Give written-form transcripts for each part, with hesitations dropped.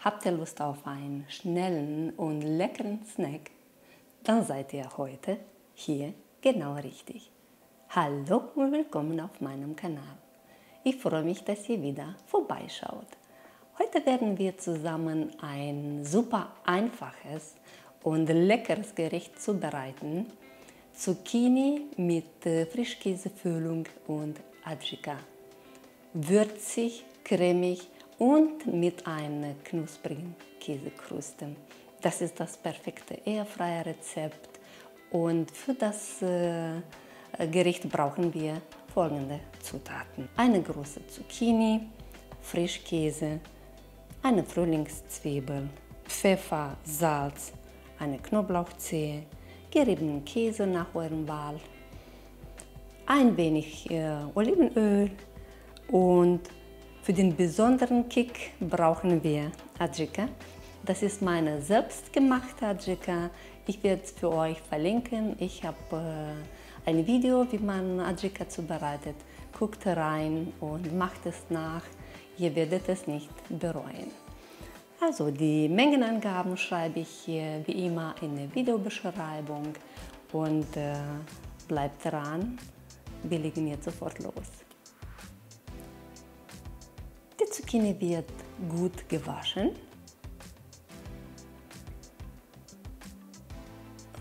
Habt ihr Lust auf einen schnellen und leckeren Snack? Dann seid ihr heute hier genau richtig. Hallo und willkommen auf meinem Kanal. Ich freue mich, dass ihr wieder vorbeischaut. Heute werden wir zusammen ein super einfaches und leckeres Gericht zubereiten. Zucchini mit Frischkäsefüllung und Adjika. Würzig, cremig und mit einer knusprigen Käsekruste. Das ist das perfekte Airfryer-Rezept und für das Gericht brauchen wir folgende Zutaten. Eine große Zucchini, Frischkäse, eine Frühlingszwiebel, Pfeffer, Salz, eine Knoblauchzehe, geriebenen Käse nach eurer Wahl, ein wenig Olivenöl und für den besonderen Kick brauchen wir Adjika. Das ist meine selbstgemachte Adjika. Ich werde es für euch verlinken. Ich habe ein Video, wie man Adjika zubereitet. Guckt rein und macht es nach. Ihr werdet es nicht bereuen. Also die Mengenangaben schreibe ich hier wie immer in der Videobeschreibung und bleibt dran. Wir legen jetzt sofort los. Die Zucchini wird gut gewaschen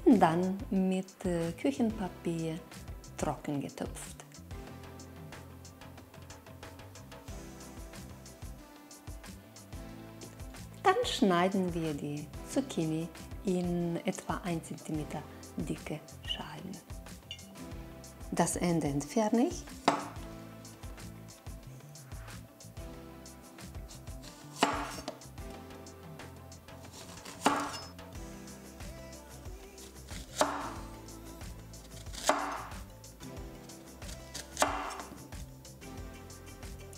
und dann mit Küchenpapier trocken getöpft. Dann schneiden wir die Zucchini in etwa 1 cm dicke Scheiben. Das Ende entferne ich.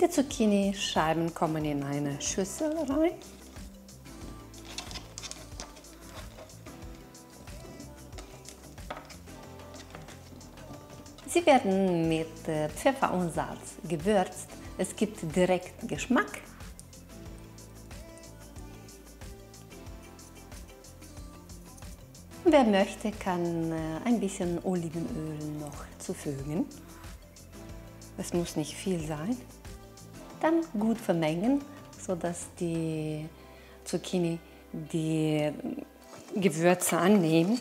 Die Zucchini-Scheiben kommen in eine Schüssel rein. Sie werden mit Pfeffer und Salz gewürzt. Es gibt direkt Geschmack. Wer möchte, kann ein bisschen Olivenöl noch zufügen. Es muss nicht viel sein. Dann gut vermengen, sodass die Zucchini die Gewürze annehmen.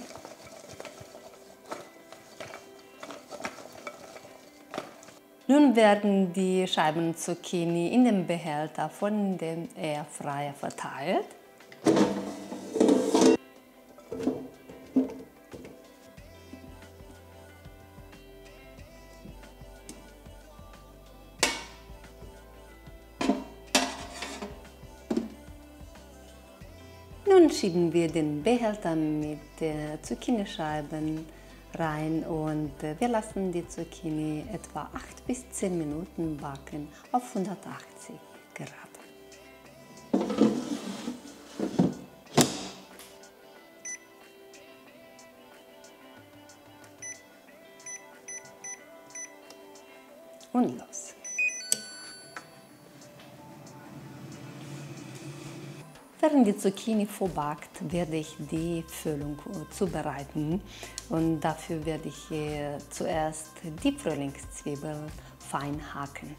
Nun werden die Scheiben Zucchini in dem Behälter von dem Airfryer verteilt. Nun schieben wir den Behälter mit den Zucchinischeiben rein und wir lassen die Zucchini etwa 8 bis 10 Minuten backen auf 180 Grad. Und los! Während die Zucchini vorbackt, werde ich die Füllung zubereiten und dafür werde ich zuerst die Frühlingszwiebel fein hacken.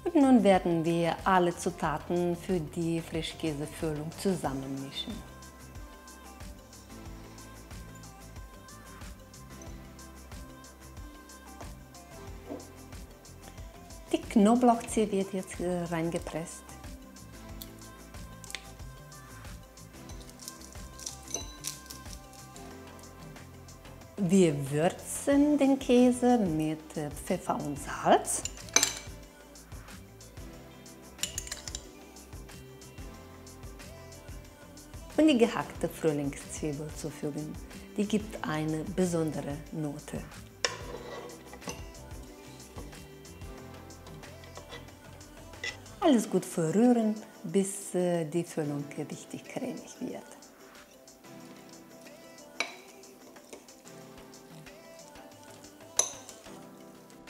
Und nun werden wir alle Zutaten für die Frischkäsefüllung zusammenmischen. Die Knoblauchzehe wird jetzt reingepresst. Wir würzen den Käse mit Pfeffer und Salz. Und die gehackte Frühlingszwiebel zufügen. Die gibt eine besondere Note. Alles gut verrühren, bis die Füllung richtig cremig wird.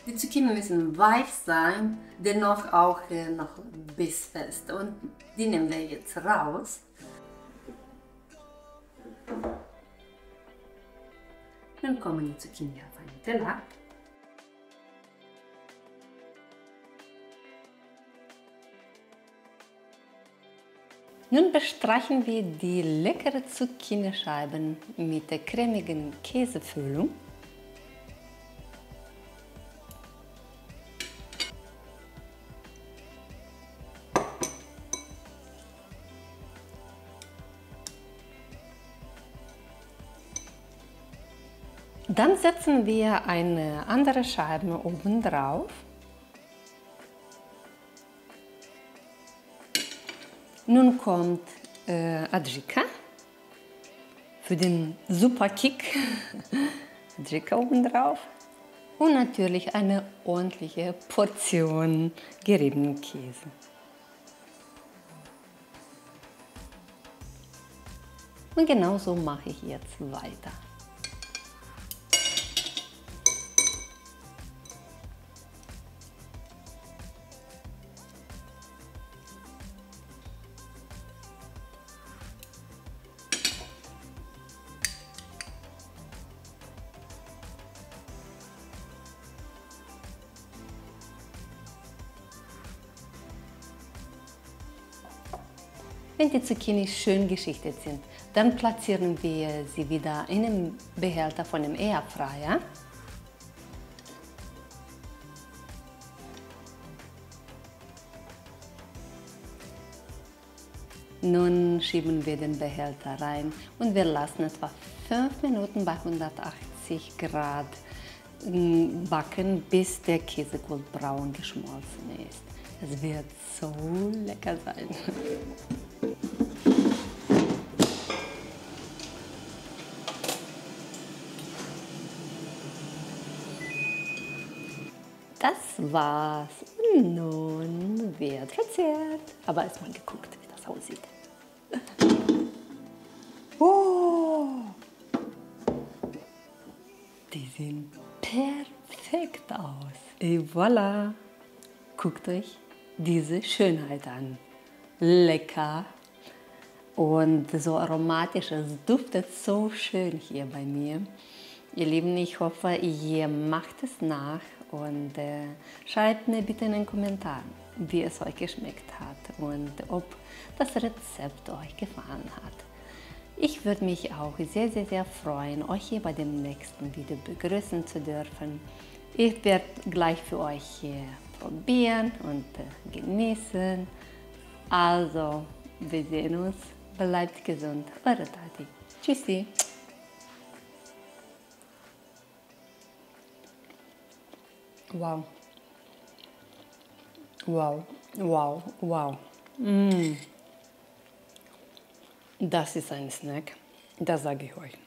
Die Zucchini müssen weich sein, dennoch auch noch bissfest. Und die nehmen wir jetzt raus. Dann kommen die Zucchini auf einen Teller. Nun bestreichen wir die leckeren Zucchinischeiben mit der cremigen Käsefüllung. Dann setzen wir eine andere Scheibe oben drauf. Nun kommt Adjika für den super Kick. Adjika oben drauf. Und natürlich eine ordentliche Portion geriebenen Käse. Und genau so mache ich jetzt weiter. Wenn die Zucchini schön geschichtet sind, dann platzieren wir sie wieder in den Behälter von dem Airfryer. Nun schieben wir den Behälter rein und wir lassen etwa 5 Minuten bei 180 Grad backen, bis der Käse goldbraun geschmolzen ist. Es wird so lecker sein. Das war's. Und nun wird verzehrt. Aber erstmal geguckt, wie das aussieht. Oh! Die sehen perfekt aus. Et voilà! Guckt euch diese Schönheit an. Lecker und so aromatisch. Es duftet so schön hier bei mir. Ihr Lieben, ich hoffe, ihr macht es nach und schreibt mir bitte in den Kommentaren, wie es euch geschmeckt hat und ob das Rezept euch gefallen hat. Ich würde mich auch sehr, sehr, sehr freuen, euch hier bei dem nächsten Video begrüßen zu dürfen. Ich werde gleich für euch hier probieren und genießen. Also, wir sehen uns. Bleibt gesund. Eure Tati. Tschüssi. Wow. Wow. Wow. Wow. Das ist ein Snack. Das sage ich euch.